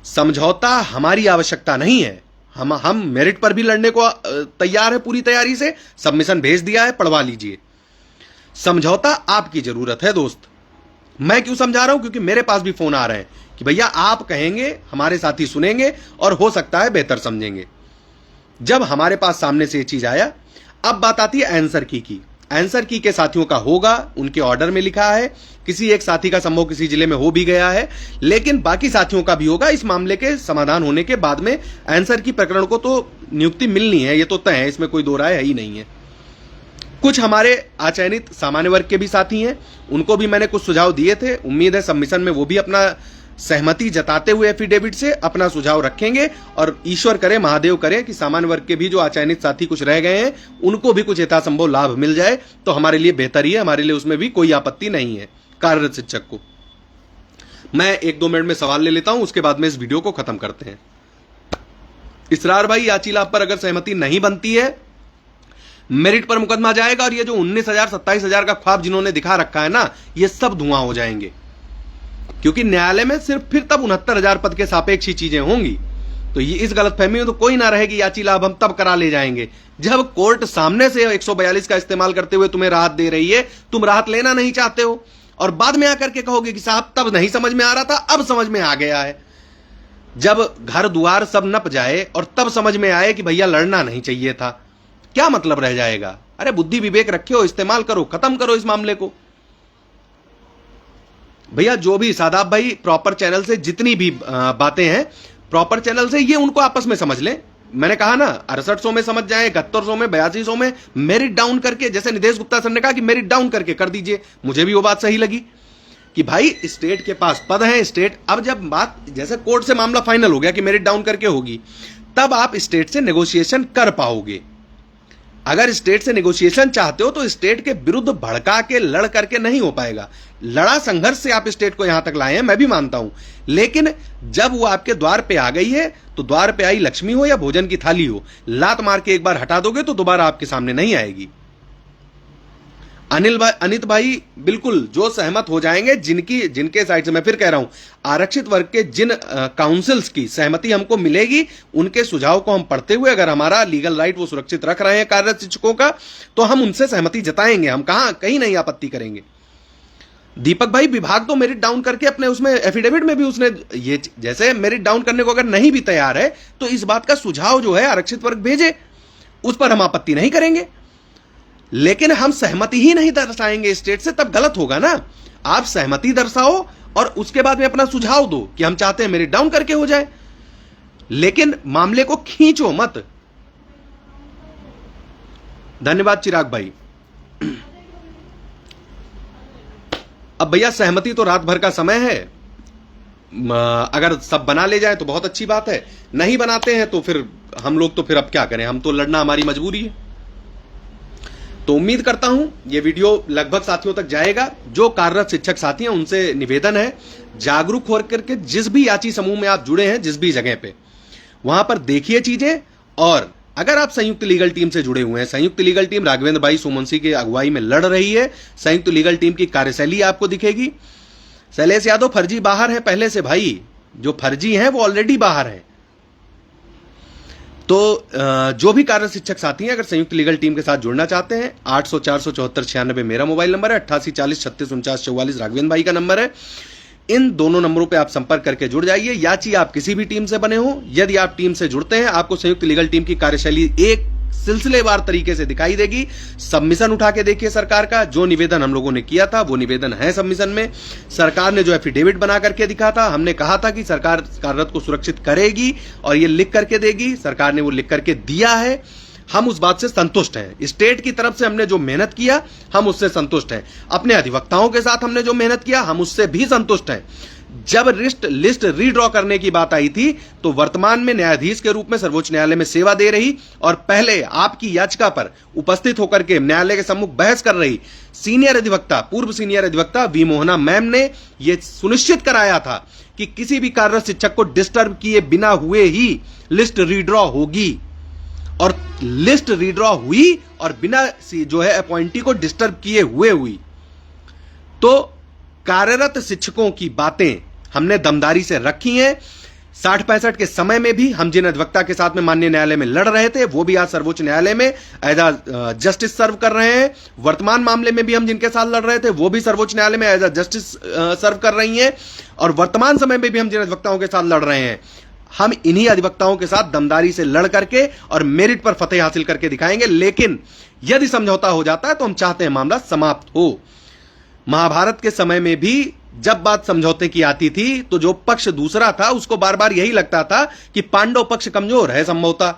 [SPEAKER 1] समझौता हमारी आवश्यकता नहीं है। हम मेरिट पर भी लड़ने को तैयार है, पूरी तैयारी से सबमिशन भेज दिया है, पढ़वा लीजिए। समझौता आपकी जरूरत है दोस्त, मैं क्यों समझा रहा हूं? क्योंकि मेरे पास भी फोन आ रहे हैं कि भैया आप कहेंगे, हमारे साथी सुनेंगे और हो सकता है बेहतर समझेंगे। जब हमारे पास सामने से ये चीज आया, अब बात आती है आंसर की। आंसर की के साथियों का होगा, उनके ऑर्डर में लिखा है, किसी एक साथी का संभव किसी जिले में हो भी गया है, लेकिन बाकी साथियों का भी होगा। इस मामले के समाधान होने के बाद में आंसर की प्रकरण को तो नियुक्ति मिलनी है, ये तो तय है, इसमें कोई दो राय है ही नहीं है। कुछ हमारे अचयनित सामान्य वर्ग के भी साथी हैं, उनको भी मैंने कुछ सुझाव दिए थे। उम्मीद है सबमिशन में वो भी अपना सहमति जताते हुए एफिडेविट से अपना सुझाव रखेंगे, और ईश्वर करे, महादेव करे कि सामान्य वर्ग के भी जो अचयनित साथी कुछ रह गए हैं उनको भी कुछ यथासंभव लाभ मिल जाए, तो हमारे लिए बेहतर ही है, हमारे लिए उसमें भी कोई आपत्ति नहीं है। कार्यरत शिक्षक को मैं 1-2 मिनट में सवाल ले लेता हूं, उसके बाद में इस वीडियो को खत्म करते हैं। इसरार भाई, याची लाभ पर अगर सहमति नहीं बनती है, मेरिट पर मुकदमा जाएगा, और ये जो 19,000 27,000 का ख्वाब जिन्होंने दिखा रखा है ना, ये सब धुआं हो जाएंगे, क्योंकि न्यायालय में सिर्फ फिर तब 69,000 पद के सापेक्ष ही चीजें होंगी। तो ये इस गलतफहमी में तो कोई ना रहेगी, याची लाभ हम तब करा ले जाएंगे जब कोर्ट सामने से 142 का इस्तेमाल करते हुए तुम्हें राहत दे रही है, तुम राहत लेना नहीं चाहते हो, और बाद में आकर के कहोगे कि साहब तब नहीं समझ में आ रहा था, अब समझ में आ गया है। जब घर द्वार सब नप जाए और तब समझ में आए कि भैया लड़ना नहीं चाहिए था, क्या मतलब रह जाएगा? अरे बुद्धि विवेक रखियो, इस्तेमाल करो, खत्म करो इस मामले को। भैया जो भी सादाब भाई, प्रॉपर चैनल से जितनी भी बातें हैं, प्रॉपर चैनल से ये उनको आपस में समझ लें। मैंने कहा ना 6800 में समझ जाए, 7100 में, 8200 में मेरिट डाउन करके, जैसे निदेश गुप्ता सर ने कहा कि मेरिट डाउन करके कर दीजिए, मुझे भी वो बात सही लगी कि भाई स्टेट के पास पद है, स्टेट अब जब बात जैसे कोर्ट से मामला फाइनल हो गया कि मेरिट डाउन करके होगी, तब आप स्टेट से नेगोशिएशन कर पाओगे। अगर स्टेट से नेगोशिएशन चाहते हो तो स्टेट के विरुद्ध भड़का के लड़ करके नहीं हो पाएगा। लड़ा संघर्ष से आप स्टेट को यहां तक लाए हैं, मैं भी मानता हूं, लेकिन जब वो आपके द्वार पे आ गई है, तो द्वार पे आई लक्ष्मी हो या भोजन की थाली हो, लात मार के एक बार हटा दोगे तो दोबारा आपके सामने नहीं आएगी। अनित भाई बिल्कुल, जो सहमत हो जाएंगे, जिनके साइड से, मैं फिर कह रहा हूं, आरक्षित वर्ग के जिन काउंसिल्स की सहमति हमको मिलेगी, उनके सुझाव को हम पढ़ते हुए, अगर हमारा लीगल राइट वो सुरक्षित रख रहे हैं कार्यरत शिक्षकों का, तो हम उनसे सहमति जताएंगे, हम कहीं नहीं आपत्ति करेंगे। दीपक भाई, विभाग तो मेरिट डाउन करके अपने उसमें एफिडेविट में भी उसने ये, जैसे मेरिट डाउन करने को अगर नहीं भी तैयार है, तो इस बात का सुझाव जो है आरक्षित वर्ग भेजे, उस पर हम आपत्ति नहीं करेंगे। लेकिन हम सहमति ही नहीं दर्शाएंगे स्टेट से, तब गलत होगा ना। आप सहमति दर्शाओ और उसके बाद में अपना सुझाव दो कि हम चाहते हैं मेरिट डाउन करके हो जाए, लेकिन मामले को खींचो मत। धन्यवाद चिराग भाई। अब भैया सहमति तो रात भर का समय है, अगर सब बना ले जाए तो बहुत अच्छी बात है, नहीं बनाते हैं तो फिर हम लोग तो फिर अब क्या करें, हम तो लड़ना हमारी मजबूरी है। तो उम्मीद करता हूं ये वीडियो लगभग साथियों तक जाएगा। जो कार्यरत शिक्षक साथी हैं उनसे निवेदन है, जागरूक होकर के जिस भी याची समूह में आप जुड़े हैं, जिस भी जगह पे, वहां पर देखिए चीजें। और अगर आप संयुक्त लीगल टीम से जुड़े हुए हैं, संयुक्त लीगल टीम राघवेंद्र भाई सोमवंशी की अगुवाई में लड़ रही है, संयुक्त लीगल टीम की कार्यशैली आपको दिखेगी। शैलेश यादव फर्जी बाहर है पहले से भाई, जो फर्जी हैं वो ऑलरेडी बाहर है। तो जो भी कार्यरत शिक्षक साथी हैं, अगर संयुक्त लीगल टीम के साथ जुड़ना चाहते हैं, 800 400 74 96 मेरा मोबाइल नंबर है, 88 40 36 49 44 राघवेंद्र भाई का नंबर है। इन दोनों नंबरों पे आप संपर्क करके जुड़ जाइए। याची आप किसी भी टीम से बने हो, यदि आप टीम से जुड़ते हैं, आपको संयुक्त लीगल टीम की कार्यशैली एक सिलसिलेवार तरीके से दिखाई देगी। सबमिशन उठा के देखिए सरकार का, जो निवेदन हम लोगों ने किया था वो निवेदन है सबमिशन में। सरकार ने जो एफिडेविट बना करके दिखा था, हमने कहा था कि सरकार कार्यरत को सुरक्षित करेगी और ये लिख करके देगी, सरकार ने वो लिख करके दिया है। हम उस बात से संतुष्ट हैं। स्टेट की तरफ से हमने जो मेहनत किया, हम उससे संतुष्ट हैं। अपने अधिवक्ताओं के साथ हमने जो मेहनत किया, हम उससे भी संतुष्ट हैं। जब लिस्ट रीड्रॉ करने की बात आई थी, तो वर्तमान में न्यायाधीश के रूप में सर्वोच्च न्यायालय में सेवा दे रही और पहले आपकी याचिका पर उपस्थित होकर के न्यायालय के सम्मुख बहस कर रही सीनियर अधिवक्ता, पूर्व सीनियर अधिवक्ता वी मोहना मैम ने यह सुनिश्चित कराया था कि किसी भी कार्यरत शिक्षक को डिस्टर्ब किए बिना हुए ही लिस्ट रीड्रॉ होगी। और लिस्ट रीड्रॉ हुई और बिना जो है अपॉइंटी को डिस्टर्ब किए हुए हुई। तो कार्यरत शिक्षकों की बातें हमने दमदारी से रखी हैं। 60-65 के समय में भी हम जिन अधिवक्ता के साथ में माननीय न्यायालय में लड़ रहे थे वो भी आज सर्वोच्च न्यायालय में एज अ जस्टिस सर्व कर रहे हैं। वर्तमान मामले में भी हम जिनके साथ लड़ रहे थे वो भी सर्वोच्च न्यायालय में एज अ जस्टिस सर्व कर रही हैं, और वर्तमान समय में भी हम जिन अधिवक्ताओं के साथ लड़ रहे हैं, हम इन्हीं अधिवक्ताओं के साथ दमदारी से लड़ करके और मेरिट पर फतेह हासिल करके दिखाएंगे। लेकिन यदि समझौता हो जाता है तो हम चाहते हैं मामला समाप्त हो। महाभारत के समय में भी जब बात समझौते की आती थी तो जो पक्ष दूसरा था उसको बार बार यही लगता था कि पांडव पक्ष कमजोर है संभवतः,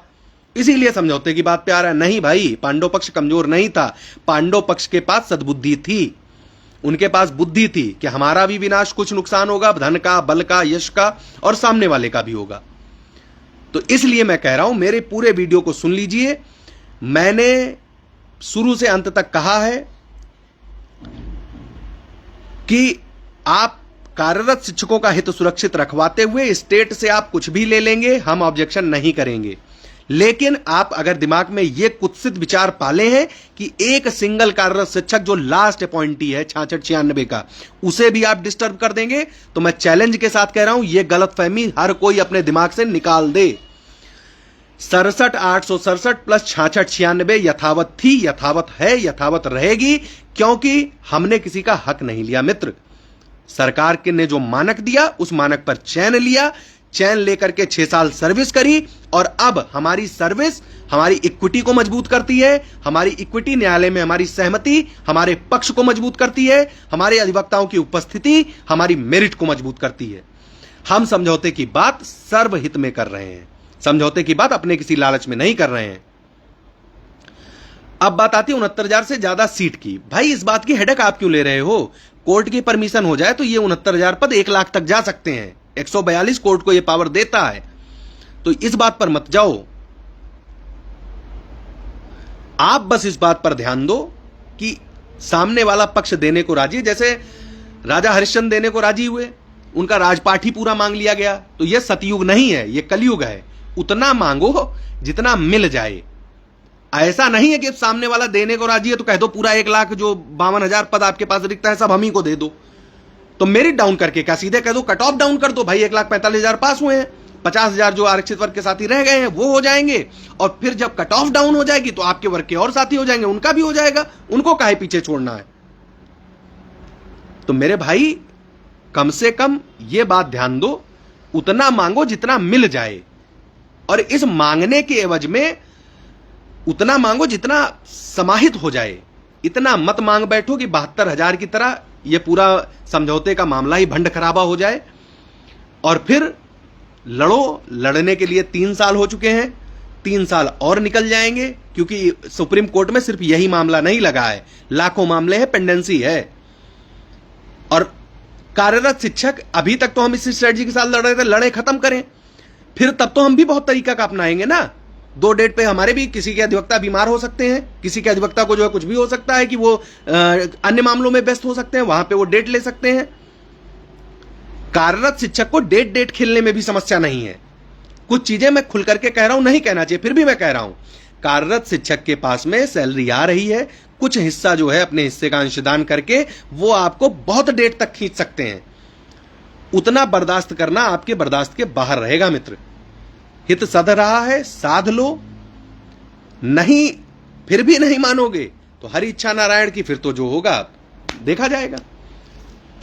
[SPEAKER 1] इसीलिए समझौते की बात पे आ रहा है। नहीं भाई, पांडव पक्ष कमजोर नहीं था, पांडव पक्ष के पास सद्बुद्धि थी, उनके पास बुद्धि थी कि हमारा भी विनाश, कुछ नुकसान होगा, धन का, बल का, यश का, और सामने वाले का भी होगा। तो इसलिए मैं कह रहा हूं, मेरे पूरे वीडियो को सुन लीजिए। मैंने शुरू से अंत तक कहा है कि आप कार्यरत शिक्षकों का हित सुरक्षित रखवाते हुए स्टेट से आप कुछ भी ले लेंगे, हम ऑब्जेक्शन नहीं करेंगे। लेकिन आप अगर दिमाग में यह कुत्सित विचार पाले हैं कि एक सिंगल कार्यरत शिक्षक जो लास्ट अपॉइंटी है 66-96 का, उसे भी आप डिस्टर्ब कर देंगे, तो मैं चैलेंज के साथ कह रहा हूं, यह गलतफहमी हर कोई अपने दिमाग से निकाल दे। 67,867 प्लस 66-96 यथावत थी, यथावत है, यथावत रहेगी, क्योंकि हमने किसी का हक नहीं लिया मित्र। सरकार के ने जो मानक दिया उस मानक पर चयन लिया, चयन लेकर के 6 साल सर्विस करी, और अब हमारी सर्विस हमारी इक्विटी को मजबूत करती है, हमारी इक्विटी न्यायालय में हमारी सहमति हमारे पक्ष को मजबूत करती है, हमारे अधिवक्ताओं की उपस्थिति हमारी मेरिट को मजबूत करती है। हम समझौते की बात सर्वहित में कर रहे हैं, समझौते की बात अपने किसी लालच में नहीं कर रहे हैं। अब बात आती है 69,000 से ज्यादा सीट की। भाई इस बात की हेडेक आप क्यों ले रहे हो? कोर्ट की परमिशन हो जाए तो ये 69,000 पद 1 लाख तक जा सकते हैं। 142 कोर्ट को ये पावर देता है, तो इस बात पर मत जाओ। आप बस इस बात पर ध्यान दो कि सामने वाला पक्ष देने को राजी, जैसे राजा हरिश्चंद्र देने को राजी हुए, उनका राजपाट ही पूरा मांग लिया गया। तो यह सतयुग नहीं है, यह कलयुग है। उतना मांगो जितना मिल जाए। ऐसा नहीं है कि सामने वाला देने को राजी है तो कह दो पूरा 1 लाख जो 52,000 पद आपके पास रिक्त है सब हम ही को दे दो। तो मेरिट डाउन करके क्या सीधे कह दो कट ऑफ डाउन कर दो। भाई 1,45,000 पास हुए हैं, 50,000 जो आरक्षित वर्ग के साथी रह गए हैं वो हो जाएंगे, और फिर जब कट ऑफ डाउन हो जाएगी तो आपके वर्ग के और साथी हो जाएंगे, उनका भी हो जाएगा, उनको काहे पीछे छोड़ना है। तो मेरे भाई कम से कम ये बात ध्यान दो, उतना मांगो जितना मिल जाए, और इस मांगने के एवज में उतना मांगो जितना समाहित हो जाए। इतना मत मांग बैठो कि 72,000 की तरह यह पूरा समझौते का मामला ही भंड खराबा हो जाए, और फिर लड़ो। लड़ने के लिए 3 साल हो चुके हैं, 3 साल और निकल जाएंगे, क्योंकि सुप्रीम कोर्ट में सिर्फ यही मामला नहीं लगा है, लाखों मामले हैं, पेंडेंसी है। और कार्यरत शिक्षक, अभी तक तो हम इस स्ट्रेटजी के साथ लड़ रहे थे, लड़े खत्म करें, फिर तब तो हम भी बहुत तरीका का अपनाएंगे ना। 2 डेट पे हमारे भी किसी के अधिवक्ता बीमार हो सकते हैं, किसी के अधिवक्ता को जो है कुछ भी हो सकता है कि वो अन्य मामलों में व्यस्त हो सकते हैं, वहां पे वो डेट ले सकते हैं। कार्यरत शिक्षक को डेट खेलने में भी समस्या नहीं है। कुछ चीजें मैं खुल करके कह रहा हूं, नहीं कहना चाहिए, फिर भी मैं कह रहा हूं, कार्यरत शिक्षक के पास में सैलरी आ रही है, कुछ हिस्सा जो है अपने हिस्से का अंशदान करके वो आपको बहुत डेट तक खींच सकते हैं। उतना बर्दाश्त करना आपके बर्दाश्त के बाहर रहेगा मित्र। हित सध रहा है, साध लो, नहीं फिर भी नहीं मानोगे तो हरि इच्छा नारायण की, फिर तो जो होगा देखा जाएगा।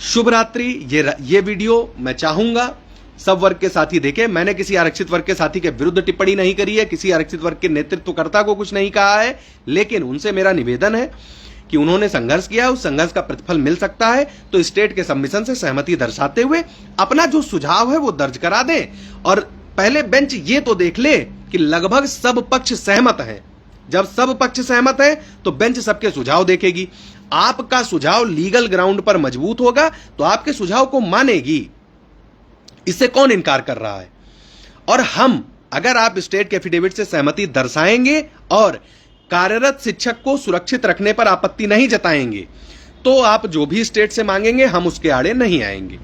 [SPEAKER 1] शुभ रात्रि। ये वीडियो मैं चाहूंगा सब वर्ग के साथी देखें। मैंने किसी आरक्षित वर्ग के साथी के विरुद्ध टिप्पणी नहीं करी है, किसी आरक्षित वर्ग के नेतृत्वकर्ता को कुछ नहीं कहा है, लेकिन उनसे मेरा निवेदन है कि उन्होंने संघर्ष किया, उस संघर्ष का प्रतिफल मिल सकता है, तो स्टेट के सबमिशन से सहमति दर्शाते हुए अपना जो सुझाव है वो दर्ज करा दें, और पहले बेंच ये तो देख ले कि लगभग सब पक्ष सहमत हैं। जब सब पक्ष सहमत हैं तो बेंच सबके सुझाव देखेगी। आपका सुझाव लीगल ग्राउंड पर मजबूत होगा तो आपके सुझाव को मानेगी, इससे कौन इनकार कर रहा है। और हम, अगर आप स्टेट के एफिडेविट से सहमति दर्शाएंगे और कार्यरत शिक्षक को सुरक्षित रखने पर आपत्ति नहीं जताएंगे, तो आप जो भी स्टेट से मांगेंगे हम उसके आड़े नहीं आएंगे।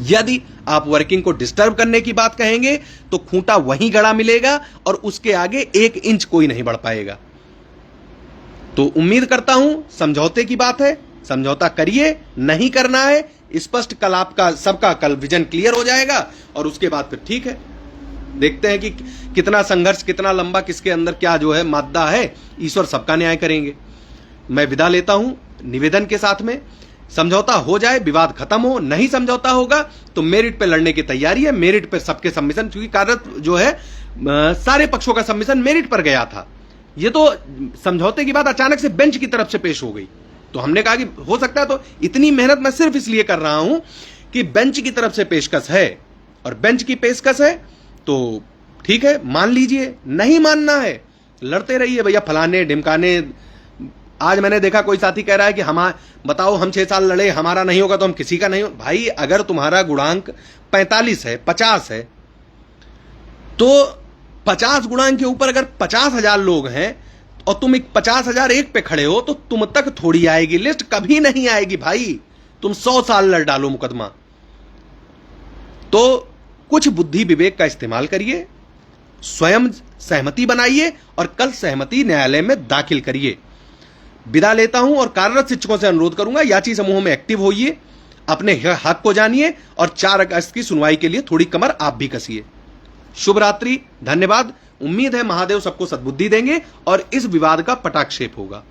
[SPEAKER 1] यदि आप वर्किंग को डिस्टर्ब करने की बात कहेंगे तो खूंटा वहीं गड़ा मिलेगा और उसके आगे 1 इंच कोई नहीं बढ़ पाएगा। तो उम्मीद करता हूं समझौते की बात है, समझौता करिए, नहीं करना है स्पष्ट, कल आपका सबका कल विजन क्लियर हो जाएगा और उसके बाद फिर ठीक है, देखते हैं कि कितना संघर्ष, कितना लंबा, किसके अंदर क्या जो है मादा है, ईश्वर सबका न्याय करेंगे। मैं विदा लेता हूं निवेदन के साथ में, समझौता हो जाए, विवाद खत्म हो, नहीं समझौता होगा तो मेरिट पे लड़ने की तैयारी है, मेरिट पे सबके सबमिशन, क्योंकि कार्यरत जो है सारे पक्षों का सबमिशन मेरिट पर गया था। ये तो समझौते की बात अचानक से बेंच की तरफ से पेश हो गई, तो हमने कहा कि हो सकता है, तो इतनी मेहनत मैं सिर्फ इसलिए कर रहा हूं कि बेंच की तरफ से पेशकश है, और बेंच की पेशकश है तो ठीक है, मान लीजिए, नहीं मानना है लड़ते रहिए भैया, फलाने ढिमकाने। आज मैंने देखा कोई साथी कह रहा है कि बताओ हम 6 साल लड़े, हमारा नहीं होगा तो हम किसी का नहीं हो। भाई अगर तुम्हारा गुणांक 45 है, 50 है, तो 50 गुणांक के ऊपर अगर 50,000 लोग हैं और तुम 50,001 पे खड़े हो तो तुम तक थोड़ी आएगी लिस्ट, कभी नहीं आएगी भाई। तुम 100 साल लड़ डालो मुकदमा। तो कुछ बुद्धि विवेक का इस्तेमाल करिए, स्वयं सहमति बनाइए और कल सहमति न्यायालय में दाखिल करिए। विदा लेता हूं और कार्यरत शिक्षकों से अनुरोध करूंगा, याची समूह में एक्टिव होइए, अपने हक को जानिए और 4 अगस्त की सुनवाई के लिए थोड़ी कमर आप भी कसिए। शुभ रात्रि, धन्यवाद। उम्मीद है महादेव सबको सद्बुद्धि देंगे और इस विवाद का पटाक्षेप होगा।